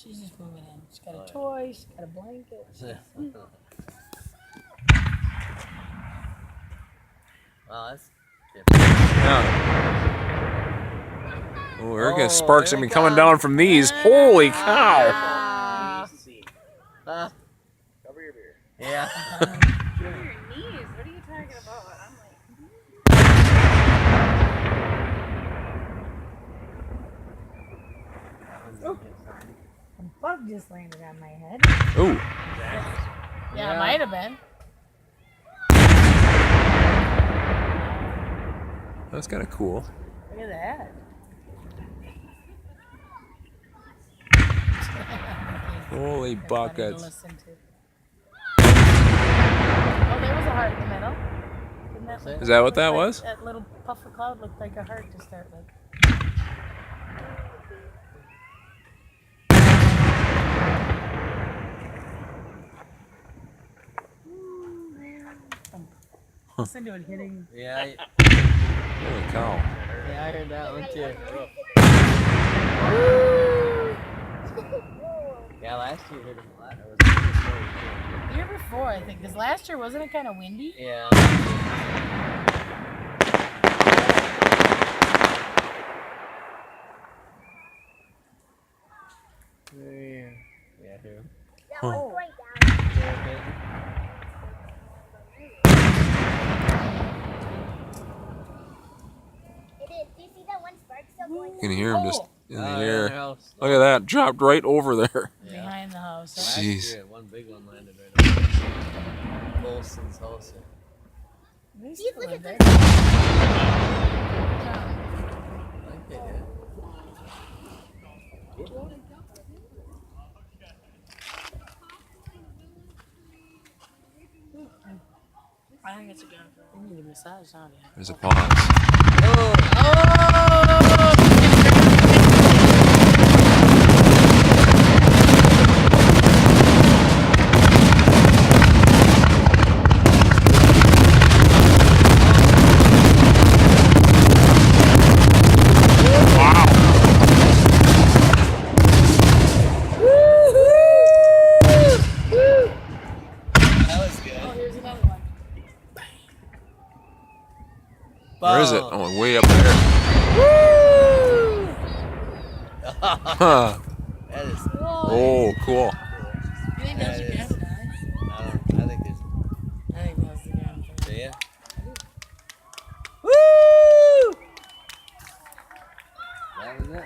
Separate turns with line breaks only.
She's just moving in. She's got a toy. She's got a blanket.
Wow, that's
Yeah. Oh, there again, sparks have been coming down from these. Holy cow!
Cover your beer. Yeah.
Cover your knees. What are you talking about? I'm like.
A bug just landed on my head.
Ooh.
Yeah, it might have been.
That's kind of cool.
Look at that.
Holy
They're funny to
buckets.
listen to. Oh, there was a heart in the middle. Didn't that
Is that what that
look like-
was?
That little puff of cloud looked like a heart to start with. Listen to it hitting.
Yeah.
Holy cow.
Yeah, I heard that one too. Yeah, last year hit him a lot. Or was it the year before?
The year before, I think. Because last year, wasn't it kind of windy?
Yeah. Yeah, here.
That one's going down. It is. Do you see that one spark still going
You
down?
can hear him just in the air.
House.
Look at that. Dropped right over there.
Behind the house.
Last
Jeez.
year, one big one landed right on Bolson's house.
These
See,
people
look
are
at
there.
this.
Like they did.
I think it's a gun. They need a massage, don't you?
There's a pause.
That was good.
Oh, here's another one.
Where is it? Oh, way up there. Huh.
That is.
Oh, cool.
You think those are
That is-
gas guys?
I think there's.
I think that's the gun.
Do ya? That was it, huh?